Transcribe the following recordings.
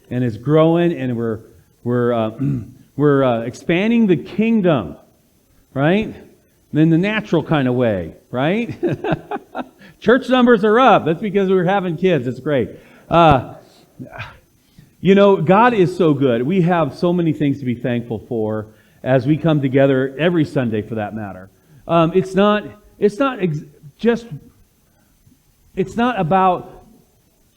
and it's growing, and we're expanding the kingdom, right? In the natural kind of way, right? Church numbers are up. That's because we're having kids. It's great. God is so good. We have so many things to be thankful for as we come together every Sunday, for that matter. It's not about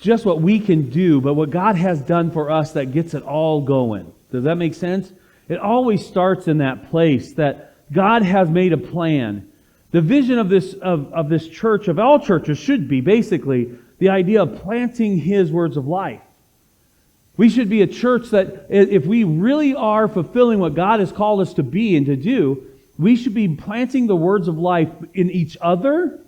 just what we can do, but what God has done for us that gets it all going. Does that make sense? It always starts in that place that God has made a plan. The vision of this church, of all churches, should be basically the idea of planting His words of life. We should be a church that, if we really are fulfilling what God has called us to be and to do, we should be planting the words of life in each other,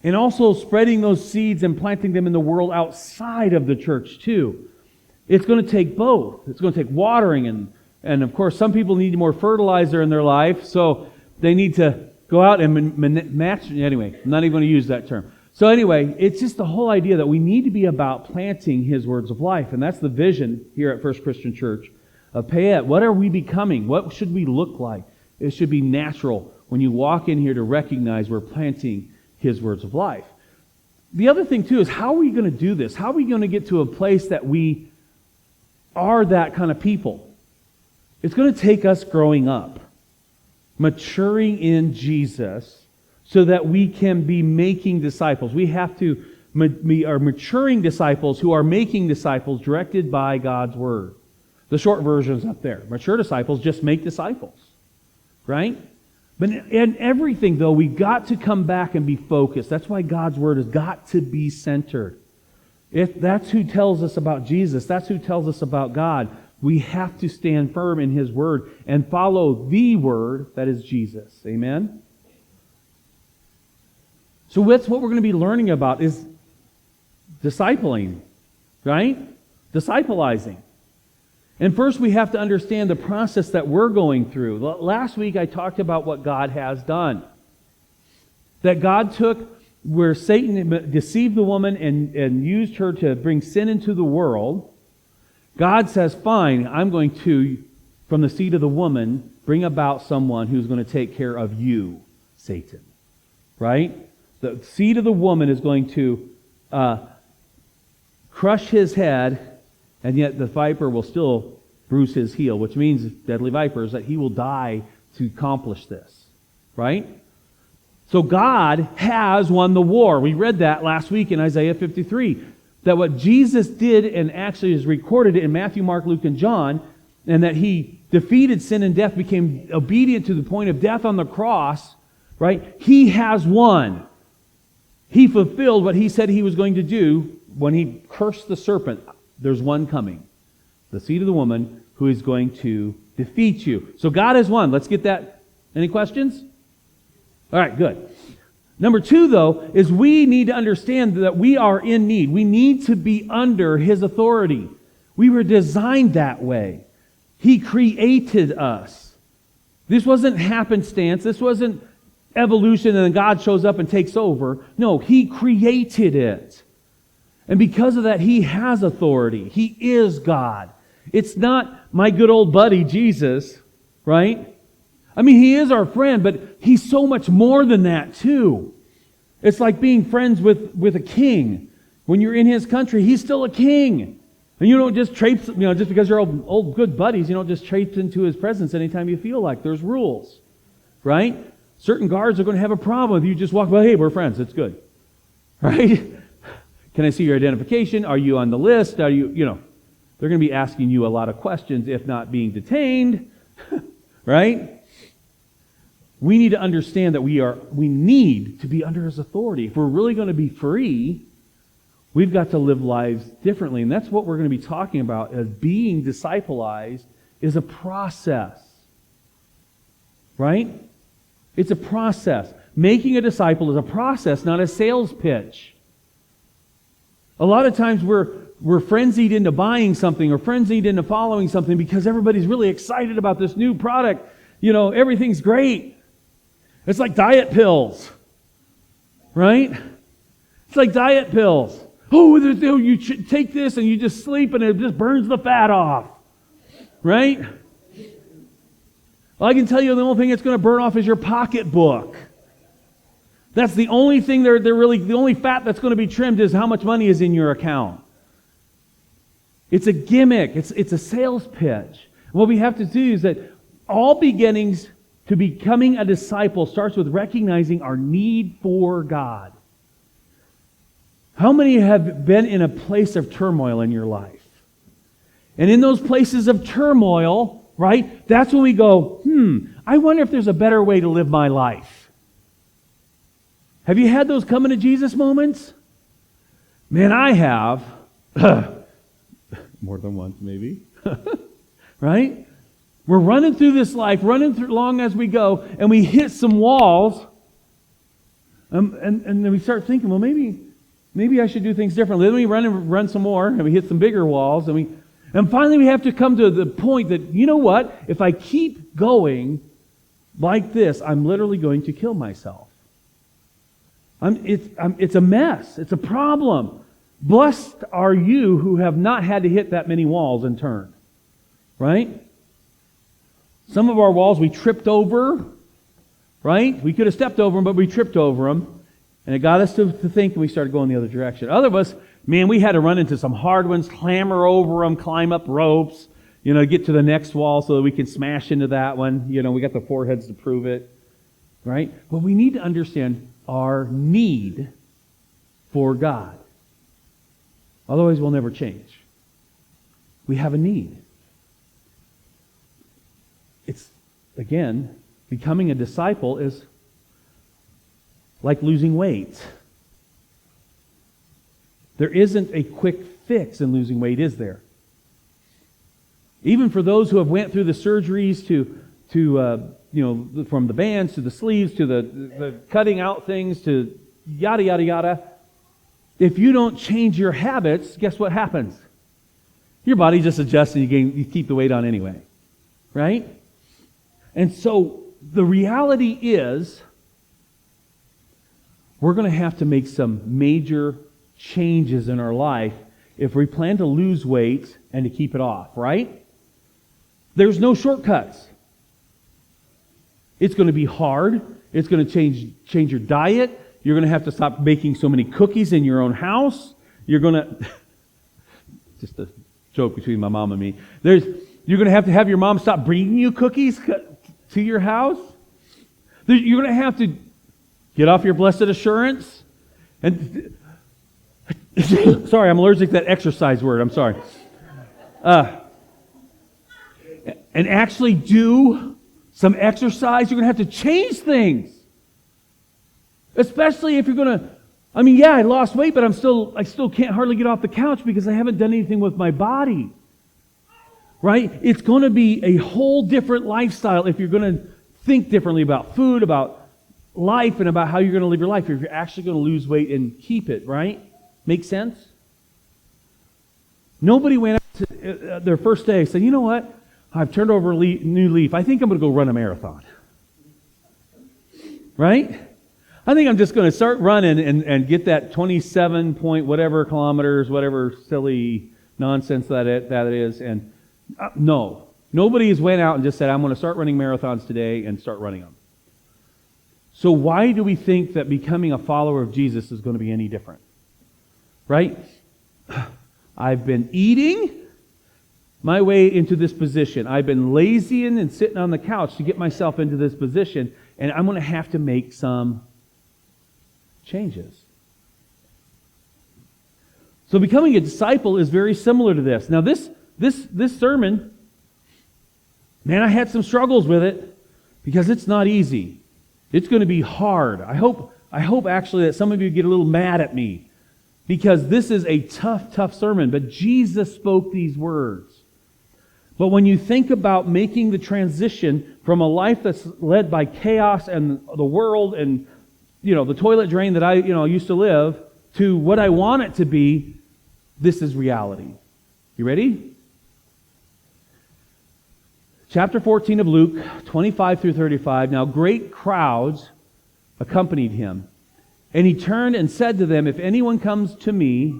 and also spreading those seeds and planting them in the world outside of the church too. It's going to take both. It's going to take watering, and of course some people need more fertilizer in their life, so they need to go out and match. Anyway, I'm not even going to use that term. So anyway, it's just the whole idea that we need to be about planting His words of life, and that's the vision here at First Christian Church of Payette. What are we becoming? What should we look like? It should be natural when you walk in here to recognize we're planting His words of life. The other thing too is, how are we going to do this? How are we going to get to a place that we are that kind of people? It's going to take us growing up, maturing in Jesus, so that we can be making disciples. We have to be our maturing disciples who are making disciples directed by God's Word. The short version is up there. Mature disciples just make disciples, right? But in everything, though, we've got to come back and be focused. That's why God's Word has got to be centered. If that's who tells us about Jesus, that's who tells us about God, we have to stand firm in His Word and follow the Word that is Jesus. Amen? So that's what we're going to be learning about, is discipling, right? Disciplizing. And first we have to understand the process that we're going through. Last week I talked about what God has done. That God took where Satan deceived the woman and used her to bring sin into the world. God says, fine, I'm going to, from the seed of the woman, bring about someone who's going to take care of you, Satan. Right? The seed of the woman is going to crush his head, and yet the viper will still bruise his heel, which means, deadly vipers, that he will die to accomplish this. Right? So God has won the war. We read that last week in Isaiah 53. That what Jesus did, and actually is recorded in Matthew, Mark, Luke, and John, and that He defeated sin and death, became obedient to the point of death on the cross, right? He has won. He fulfilled what He said He was going to do when He cursed the serpent. There's one coming, the seed of the woman, who is going to defeat you. So God has won. Let's get that. Any questions? All right, good. Number two, though, is we need to understand that we are in need. We need to be under His authority. We were designed that way. He created us. This wasn't happenstance. This wasn't evolution and then God shows up and takes over. No, He created it. And because of that, He has authority. He is God. It's not my good old buddy Jesus, right? I mean, He is our friend, but He's so much more than that too. It's like being friends with a king. When you're in his country, he's still a king. And you don't just traipse, just because you're old good buddies, you don't just traipse into his presence anytime you feel like. There's rules, right? Certain guards are going to have a problem if you just walk by, hey, we're friends, it's good. Right? Can I see your identification? Are you on the list? Are you, they're going to be asking you a lot of questions, if not being detained, right? We need to understand that we need to be under His authority. If we're really going to be free, we've got to live lives differently. And that's what we're going to be talking about, as being disciplized is a process. Right? It's a process. Making a disciple is a process, not a sales pitch. A lot of times we're frenzied into buying something or frenzied into following something because everybody's really excited about this new product. Everything's great. It's like diet pills, right? It's like diet pills. Oh, you take this and you just sleep and it just burns the fat off. Right? Well, I can tell you the only thing it's going to burn off is your pocketbook. That's the only thing they're really, the only fat that's going to be trimmed is how much money is in your account. It's a gimmick. It's a sales pitch. What we have to do is that all beginnings to becoming a disciple starts with recognizing our need for God. How many have been in a place of turmoil in your life? And in those places of turmoil, right, that's when we go, I wonder if there's a better way to live my life. Have you had those coming to Jesus moments? Man, I have. More than once, maybe. Right? We're running through this life, running through long as we go, and we hit some walls, and then we start thinking, well, maybe I should do things differently. Then we run some more, and we hit some bigger walls, and finally we have to come to the point that, you know what? If I keep going like this, I'm literally going to kill myself. It's a mess. It's a problem. Blessed are you who have not had to hit that many walls and turn. Right? Some of our walls we tripped over. Right? We could have stepped over them, but we tripped over them. And it got us to think, and we started going the other direction. Other of us, man, we had to run into some hard ones, clamber over them, climb up ropes, get to the next wall so that we can smash into that one. We got the foreheads to prove it. Right? But we need to understand our need for God. Otherwise, we'll never change. We have a need. It's, again, becoming a disciple is like losing weight. There isn't a quick fix in losing weight, is there? Even for those who have went through the surgeries to from the bands to the sleeves to the cutting out things to yada, yada, yada. If you don't change your habits, guess what happens? Your body just adjusts and you keep the weight on anyway. Right? And so the reality is we're going to have to make some major changes in our life if we plan to lose weight and to keep it off, right? There's no shortcuts. It's going to be hard. It's going to change your diet. You're going to have to stop making so many cookies in your own house. You're going to... Just a joke between my mom and me. You're going to have your mom stop bringing you cookies to your house. You're going to have to get off your blessed assurance. And sorry, I'm allergic to that exercise word. I'm sorry. And actually do some exercise. You're going to have to change things. Especially if you're going to, I lost weight, but I still can't hardly get off the couch because I haven't done anything with my body. Right? It's going to be a whole different lifestyle if you're going to think differently about food, about life, and about how you're going to live your life if you're actually going to lose weight and keep it, right? Make sense? Nobody went out to their first day and said, you know what? I've turned over a new leaf. I think I'm going to go run a marathon. Right? I think I'm just going to start running and get that 27 point whatever kilometers, whatever silly nonsense that it is. And no. Nobody's went out and just said, I'm going to start running marathons today and start running them. So why do we think that becoming a follower of Jesus is going to be any different? Right? I've been eating my way into this position. I've been lazying and sitting on the couch to get myself into this position, and I'm going to have to make some changes. So becoming a disciple is very similar to this. Now this sermon, man, I had some struggles with it because it's not easy. It's going to be hard. I hope actually that some of you get a little mad at me because this is a tough sermon, but Jesus spoke these words. But when you think about making the transition from a life that's led by chaos and the world and the toilet drain that I used to live to what I want it to be, this is reality. You ready? Chapter 14 of Luke, 25 through 35. Now great crowds accompanied him. And he turned and said to them, if anyone comes to me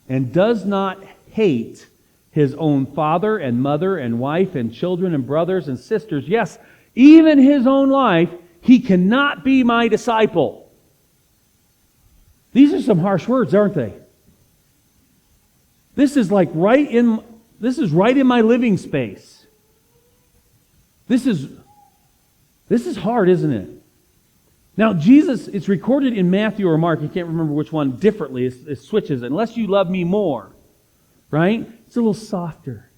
and does not hate his own father and mother and wife and children and brothers and sisters, yes, even his own life, he cannot be my disciple. These are some harsh words, aren't they? This is right in my living space. This is hard, isn't it? Now, Jesus, it's recorded in Matthew or Mark, I can't remember which one, differently. It switches. Unless you love me more, right? It's a little softer.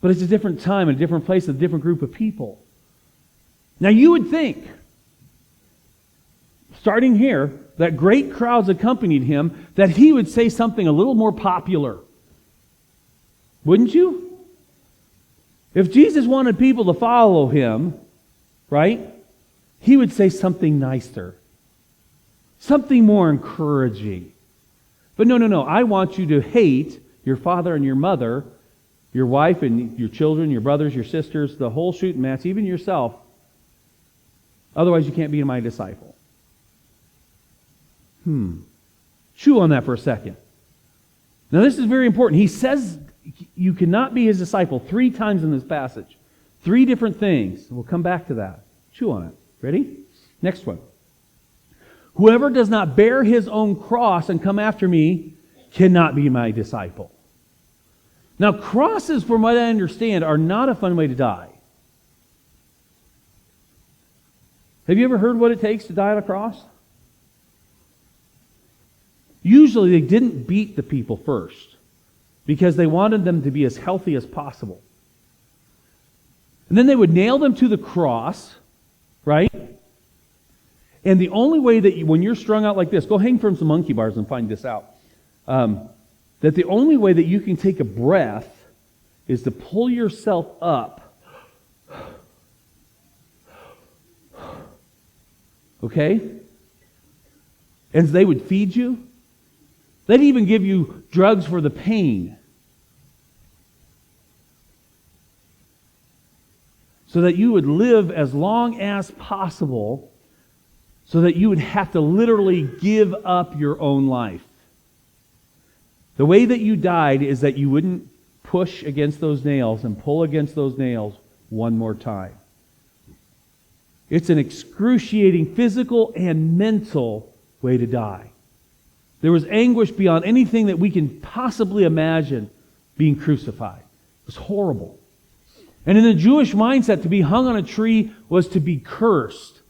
But it's a different time, a different place, a different group of people. Now, you would think, starting here, that great crowds accompanied him, that he would say something a little more popular. Wouldn't you? If Jesus wanted people to follow him, right, he would say something nicer, something more encouraging. But no, I want you to hate your father and your mother, your wife and your children, your brothers, your sisters, the whole shooting match, even yourself. Otherwise, you can't be my disciple. Chew on that for a second. Now, this is very important. He says you cannot be his disciple 3 times in this passage. 3 different things. We'll come back to that. Chew on it. Ready? Next one. Whoever does not bear his own cross and come after me cannot be my disciple. Now, crosses, from what I understand, are not a fun way to die. Have you ever heard what it takes to die on a cross? Usually they didn't beat the people first because they wanted them to be as healthy as possible. And then they would nail them to the cross, right? And the only way that when you're strung out like this, go hang from some monkey bars and find this out, that the only way that you can take a breath is to pull yourself up. Okay? And they would feed you. They'd even give you drugs for the pain, so that you would live as long as possible, so that you would have to literally give up your own life. The way that you died is that you wouldn't push against those nails and pull against those nails one more time. It's an excruciating physical and mental way to die. There was anguish beyond anything that we can possibly imagine being crucified. It was horrible. And in the Jewish mindset, to be hung on a tree was to be cursed.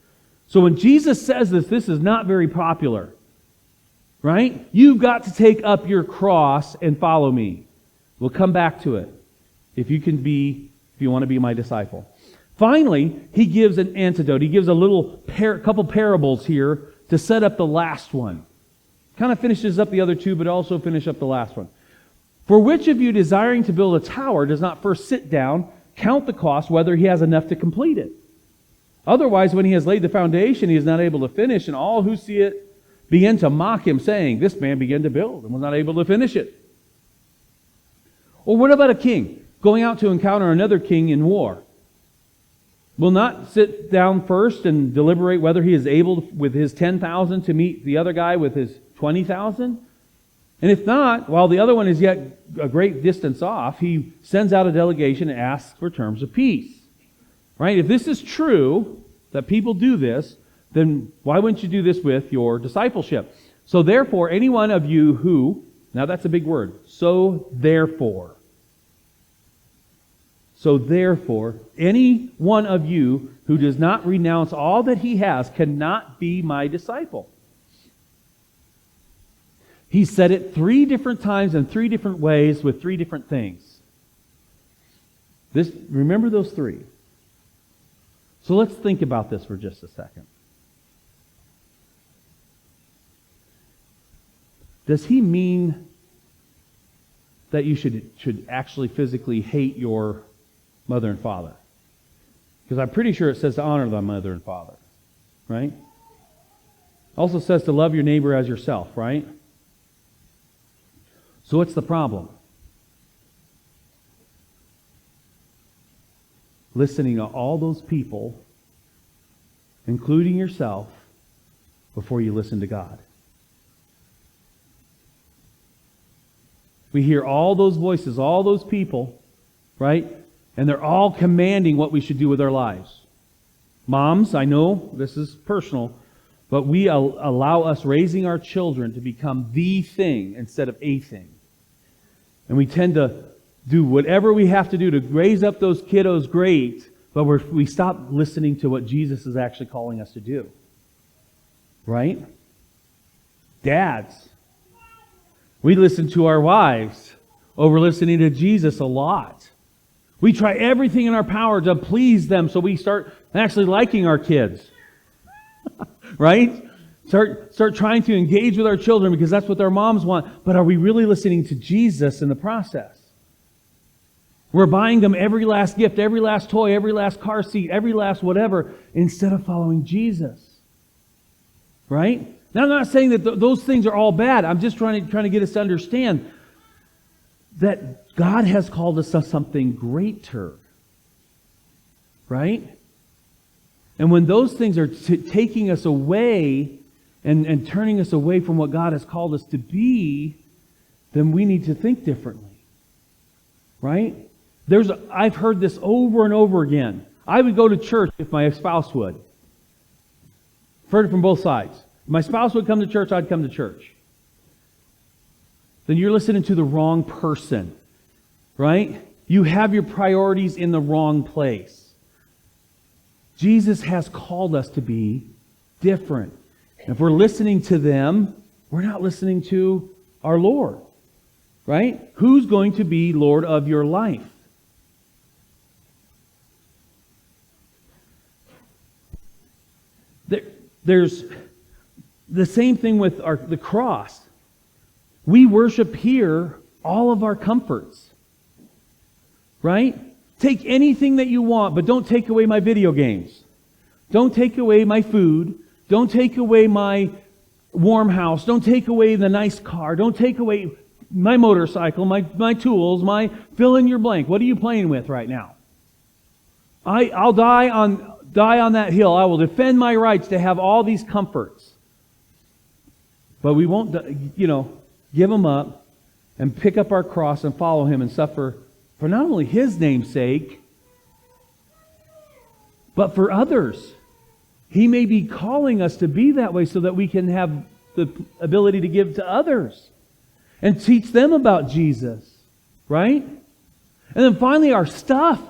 So when Jesus says this is not very popular. Right? You've got to take up your cross and follow me. We'll come back to it. If you want to be my disciple. Finally, he gives an antidote. He gives a couple parables here to set up the last one. Kind of finishes up the other 2, but also finish up the last one. For which of you desiring to build a tower does not first sit down, count the cost, whether he has enough to complete it? Otherwise, when he has laid the foundation, he is not able to finish, and all who see it begin to mock him, saying, this man began to build and was not able to finish it. Or what about a king going out to encounter another king in war? Will not sit down first and deliberate whether he is able with his 10,000 to meet the other guy with his 20,000? And if not, while the other one is yet a great distance off, he sends out a delegation and asks for terms of peace. Right? If this is true, that people do this, then why wouldn't you do this with your discipleship? So therefore, any one of you who, now that's a big word, so therefore, any one of you who does not renounce all that he has cannot be my disciple. He said it 3 different times in 3 different ways with 3 different things. Remember those 3. So let's think about this for just a second. Does he mean that you should actually physically hate your mother and father? Because I'm pretty sure it says to honor thy mother and father, right? Also says to love your neighbor as yourself, right? So what's the problem? Listening to all those people, including yourself, before you listen to God. We hear all those voices, all those people, right? And they're all commanding what we should do with our lives. Moms, I know this is personal, but we allow us raising our children to become the thing instead of a thing. And we tend to do whatever we have to do to raise up those kiddos great, but we stop listening to what Jesus is actually calling us to do. Right? Dads, we listen to our wives over listening to Jesus a lot. We try everything in our power to please them, so we start actually liking our kids. Right? Start trying to engage with our children because that's what their moms want. But are we really listening to Jesus in the process? We're buying them every last gift, every last toy, every last car seat, every last whatever, instead of following Jesus. Right? Now, I'm not saying that those things are all bad. I'm just trying to get us to understand that God has called us to something greater. Right? And when those things are taking us away and turning us away from what God has called us to be, then we need to think differently. Right? I've heard this over and over again. I would go to church if my spouse would. I've heard it from both sides. If my spouse would come to church, I'd come to church. Then you're listening to the wrong person. Right? You have your priorities in the wrong place. Jesus has called us to be different. If we're listening to them, we're not listening to our Lord. Right? Who's going to be Lord of your life? There's the same thing with the cross. We worship here all of our comforts. Right? Take anything that you want, but don't take away my video games. Don't take away my food. Don't take away my warm house. Don't take away the nice car. Don't take away my motorcycle, my tools, my fill in your blank. What are you playing with right now? I'll die on that hill. I will defend my rights to have all these comforts. But we won't, give them up and pick up our cross and follow Him and suffer for not only His name's sake, but for others. He may be calling us to be that way so that we can have the ability to give to others and teach them about Jesus. Right? And then finally, our stuff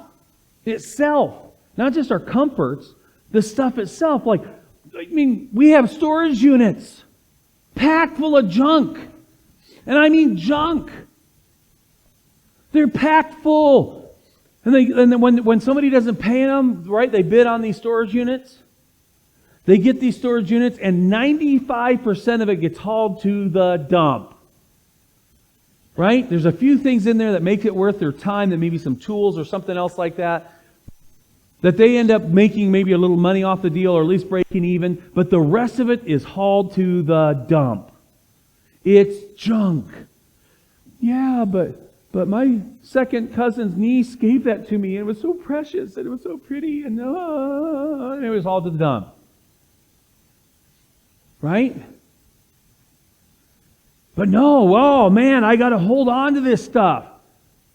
itself. Not just our comforts, the stuff itself. We have storage units packed full of junk. And I mean junk. They're packed full. And then when somebody doesn't pay them, right, they bid on these storage units. They get these storage units and 95% of it gets hauled to the dump. Right? There's a few things in there that make it worth their time, that maybe some tools or something else like that they end up making maybe a little money off the deal or at least breaking even, but the rest of it is hauled to the dump. It's junk. Yeah, but my second cousin's niece gave that to me and it was so precious and it was so pretty and it was hauled to the dump. Right? But no, oh man, I got to hold on to this stuff.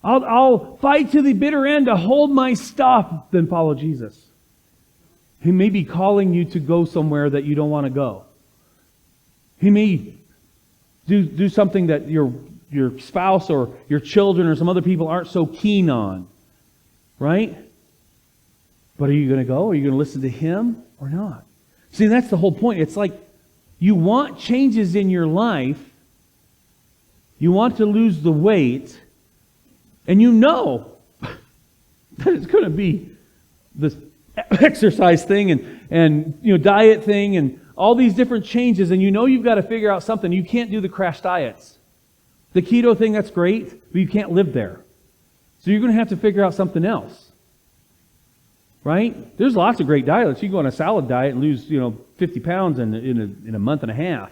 I'll fight to the bitter end to hold my stuff, then follow Jesus. He may be calling you to go somewhere that you don't want to go. He may do something that your spouse or your children or some other people aren't so keen on. Right? But are you going to go? Are you going to listen to Him or not? See, that's the whole point. It's like you want changes in your life. You want to lose the weight. And you know that it's going to be this exercise thing and diet thing and all these different changes. And you know you've got to figure out something. You can't do the crash diets. The keto thing, that's great, but you can't live there. So you're going to have to figure out something else. Right? There's lots of great diets. You can go on a salad diet and lose 50 pounds in a month and a half.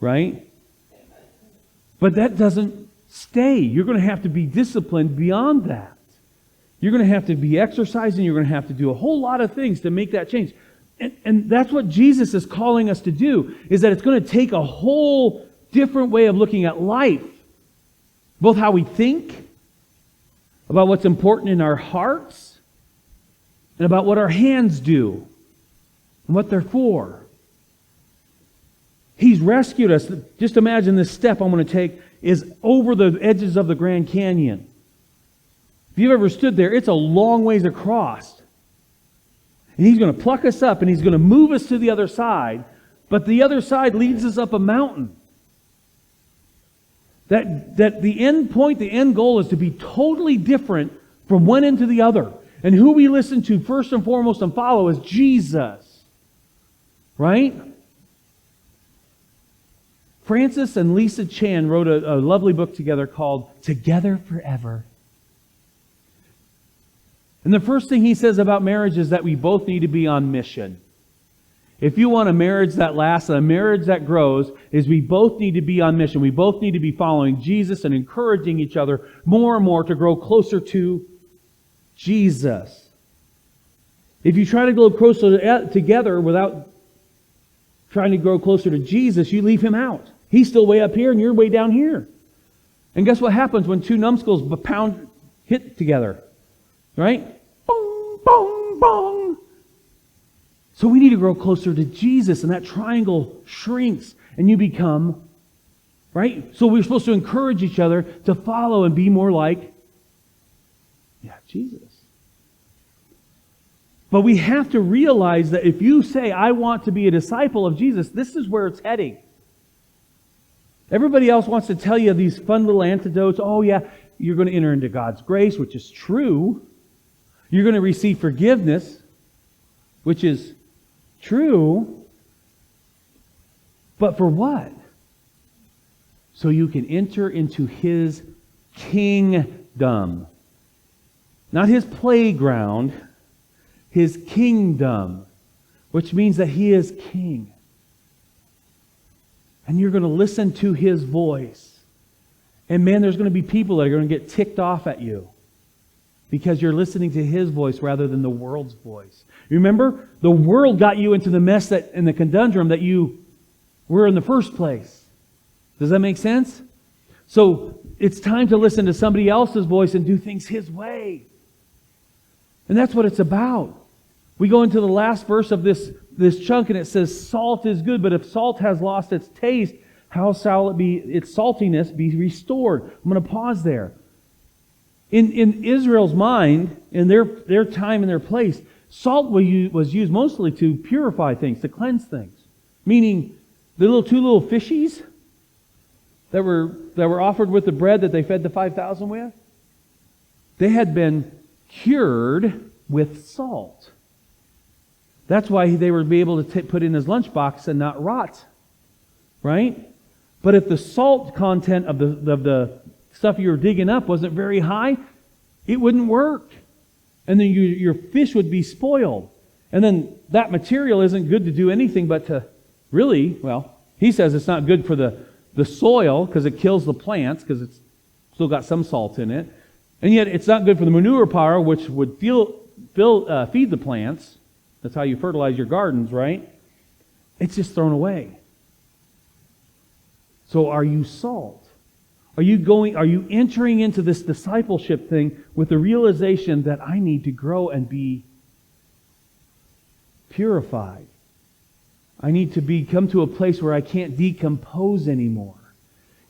Right? But that doesn't stay. You're going to have to be disciplined beyond that. You're going to have to be exercising. You're going to have to do a whole lot of things to make that change. And that's what Jesus is calling us to do, is that it's going to take a whole different way of looking at life. both how we think, about what's important in our hearts, and about what our hands do and what they're for. He's rescued us. Just imagine this step I'm going to take is over the edges of the Grand Canyon. If you've ever stood there, it's a long ways across. And He's going to pluck us up and He's going to move us to the other side. But the other side leads us up a mountain. That the end point, the end goal is to be totally different from one end to the other. And who we listen to first and foremost and follow is Jesus. Right? Francis and Lisa Chan wrote a lovely book together called Together Forever. And the first thing he says about marriage is that we both need to be on mission. If you want a marriage that lasts and a marriage that grows, is we both need to be on mission. We both need to be following Jesus and encouraging each other more and more to grow closer to Jesus. If you try to grow closer together without trying to grow closer to Jesus, you leave Him out. He's still way up here and you're way down here. And guess what happens when two numbskulls hit together? Right? Bong, bong, bong. So we need to grow closer to Jesus, and that triangle shrinks and you become, right? So we're supposed to encourage each other to follow and be more like, Jesus. But we have to realize that if you say, I want to be a disciple of Jesus, this is where it's heading. Everybody else wants to tell you these fun little antidotes. Oh yeah, you're going to enter into God's grace, which is true. You're going to receive forgiveness, which is true. But for what? So you can enter into His kingdom. Not His playground, His kingdom, which means that He is king. And you're going to listen to His voice. And man, there's going to be people that are going to get ticked off at you because you're listening to His voice rather than the world's voice. Remember, the world got you into the mess and the conundrum that you were in the first place. Does that make sense? So it's time to listen to somebody else's voice and do things His way. And that's what it's about. We go into the last verse of this chunk and it says, salt is good, but if salt has lost its taste, how shall its saltiness be restored? I'm going to pause there. In Israel's mind, in their time and their place, salt was used mostly to purify things, to cleanse things. Meaning, the two little fishies that were offered with the bread that they fed the 5,000 with, they had been cured with salt. That's why they were able to put in his lunchbox and not rot. Right? But if the salt content of the stuff you were digging up wasn't very high, it wouldn't work. And then your fish would be spoiled. And then that material isn't good to do anything but to really, well, he says it's not good for the soil because it kills the plants because it's still got some salt in it. And yet it's not good for the manure pile, which would feed the plants. That's how you fertilize your gardens, right? It's just thrown away. So are you salt? Are you entering into this discipleship thing with the realization that I need to grow and be purified? I need to come to a place where I can't decompose anymore.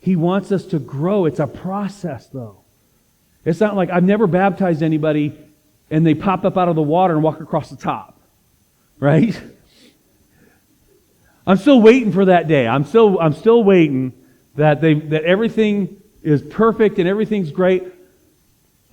He wants us to grow. It's a process, though. It's not like I've never baptized anybody and they pop up out of the water and walk across the top. Right? I'm still waiting for that day. I'm still waiting that everything is perfect and everything's great.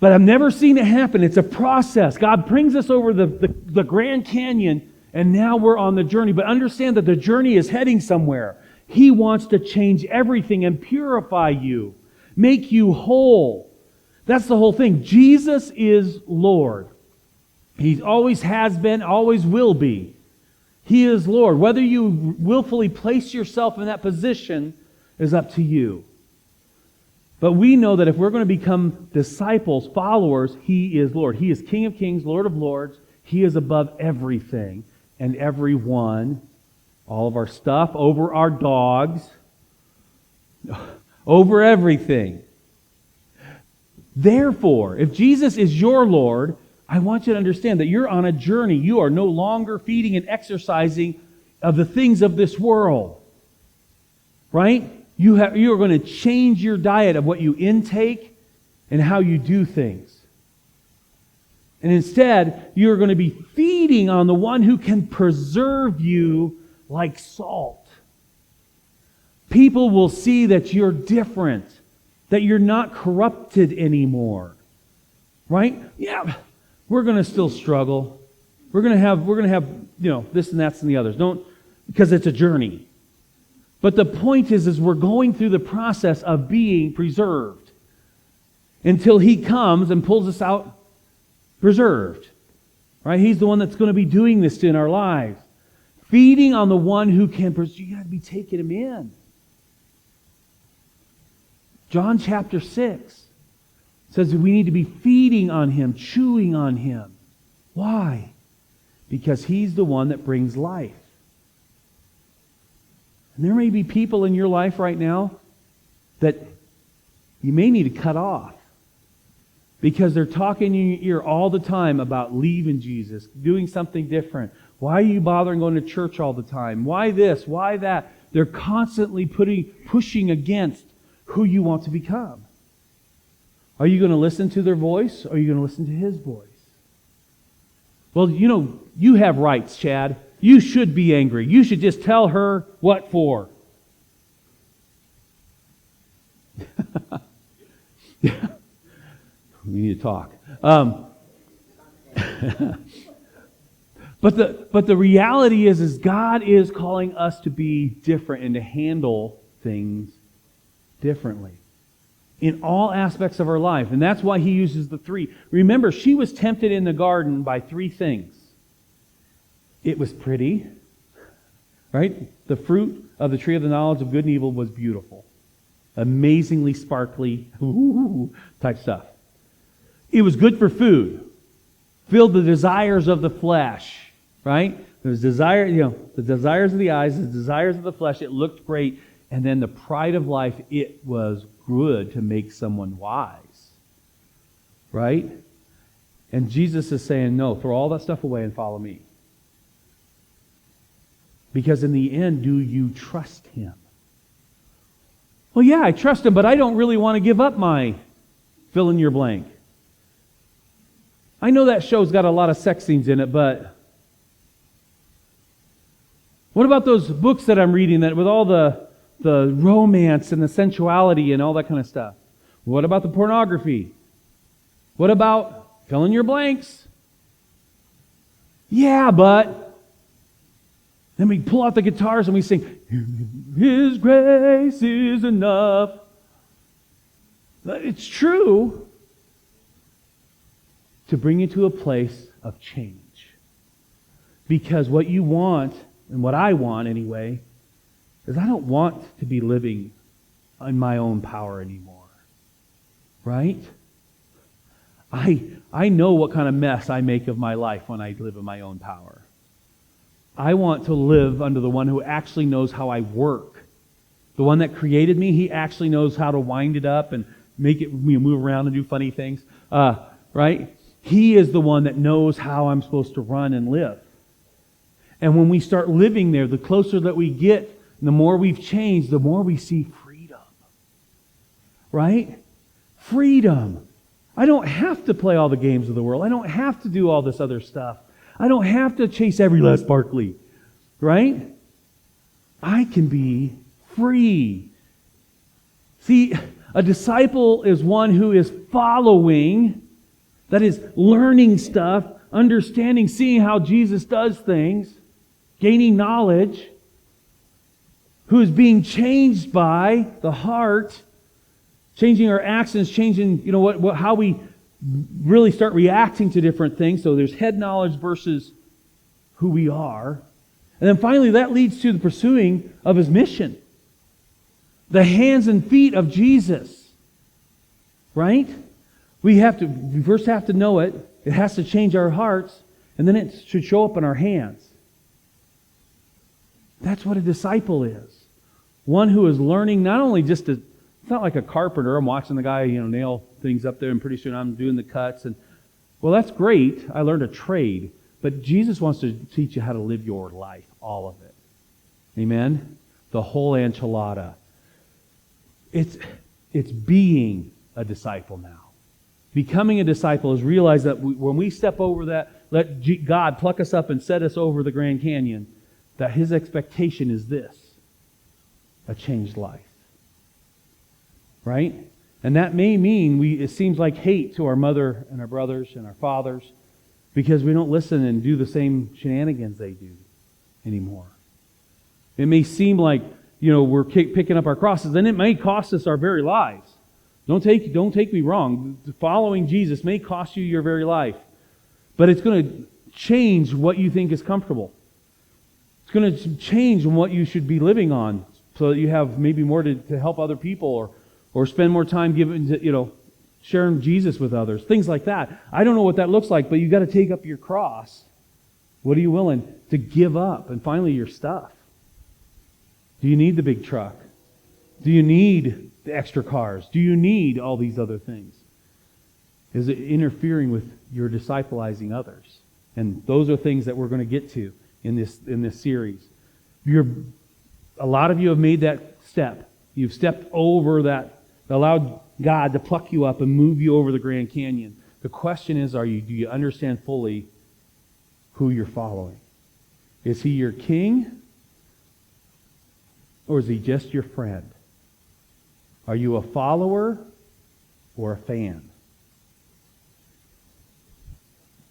But I've never seen it happen. It's a process. God brings us over the Grand Canyon and now we're on the journey. But understand that the journey is heading somewhere. He wants to change everything and purify you, make you whole. That's the whole thing. Jesus is Lord. He always has been, always will be. He is Lord. Whether you willfully place yourself in that position is up to you. But we know that if we're going to become disciples, followers, He is Lord. He is King of Kings, Lord of Lords. He is above everything and everyone. All of our stuff, over our dogs, over everything. Therefore, if Jesus is your Lord, I want you to understand that you're on a journey. You are no longer feeding and exercising of the things of this world. Right? You are going to change your diet of what you intake and how you do things. And instead, you're going to be feeding on the one who can preserve you like salt. People will see that you're different, that you're not corrupted anymore. Right? Yeah, we're going to still struggle. We're going to have, this and that's and the others. Because it's a journey. But the point is we're going through the process of being preserved until He comes and pulls us out preserved. Right? He's the one that's going to be doing this in our lives. Feeding on the one who can preserve. You got to be taking Him in. John chapter 6 says that we need to be feeding on Him, chewing on Him. Why? Because He's the one that brings life. And there may be people in your life right now that you may need to cut off because they're talking in your ear all the time about leaving Jesus, doing something different. Why are you bothering going to church all the time? Why this? Why that? They're constantly pushing against who you want to become. Are you going to listen to their voice or are you going to listen to His voice? Well, you have rights, Chad. You should be angry. You should just tell her what for. We need to talk. But the reality is God is calling us to be different and to handle things differently in all aspects of our life. And that's why He uses the three. Remember, she was tempted in the garden by three things. It was pretty, right? The fruit of the tree of the knowledge of good and evil was beautiful. Amazingly sparkly, type stuff. It was good for food. Filled the desires of the flesh, right? There was the desires of the eyes, the desires of the flesh. It looked great. And then the pride of life, it was good to make someone wise. Right? And Jesus is saying, no, throw all that stuff away and follow me. Because in the end, do you trust Him? Well, yeah, I trust Him, but I don't really want to give up my fill in your blank. I know that show's got a lot of sex scenes in it, but what about those books that I'm reading that with all the romance and the sensuality and all that kind of stuff? What about the pornography? What about fill in your blanks? Yeah, but then we pull out the guitars and we sing, His grace is enough. It's true to bring you to a place of change. Because what you want, and what I want anyway, is I don't want to be living in my own power anymore. Right? I know what kind of mess I make of my life when I live in my own power. I want to live under the one who actually knows how I work. The one that created me, He actually knows how to wind it up and make it move around and do funny things. Right? He is the one that knows how I'm supposed to run and live. And when we start living there, the closer that we get, and the more we've changed, the more we see freedom. Right? Freedom. I don't have to play all the games of the world. I don't have to do all this other stuff. I don't have to chase every last sparkly. Right? I can be free. See, a disciple is one who is following, that is learning stuff, understanding, seeing how Jesus does things, gaining knowledge, who is being changed by the heart, changing our actions, changing, how we really start reacting to different things. So there's head knowledge versus who we are. And then finally, that leads to the pursuing of His mission. The hands and feet of Jesus. Right? We first have to know it. It has to change our hearts. And then it should show up in our hands. That's what a disciple is. One who is learning not only it's not like a carpenter. I'm watching the guy, nail things up there, and pretty soon I'm doing the cuts. And well, that's great. I learned a trade. But Jesus wants to teach you how to live your life, all of it. Amen? The whole enchilada. It's being a disciple now. Becoming a disciple is realize that when we step over that, let God pluck us up and set us over the Grand Canyon, that His expectation is this: a changed life. Right? And that may mean it seems like hate to our mother and our brothers and our fathers because we don't listen and do the same shenanigans they do anymore. It may seem like, we're picking up our crosses, and it may cost us our very lives. Don't take me wrong. Following Jesus may cost you your very life. But it's going to change what you think is comfortable. It's going to change what you should be living on so that you have maybe more to help other people or spend more time sharing Jesus with others. Things like that. I don't know what that looks like, but you've got to take up your cross. What are you willing to give up? And finally, your stuff. Do you need the big truck? Do you need the extra cars? Do you need all these other things? Is it interfering with your disciplizing others? And those are things that we're going to get to in this series. A lot of you have made that step. You've stepped over that, allowed God to pluck you up and move you over the Grand Canyon. The question is, do you understand fully who you're following? Is He your king? Or is He just your friend? Are you a follower or a fan?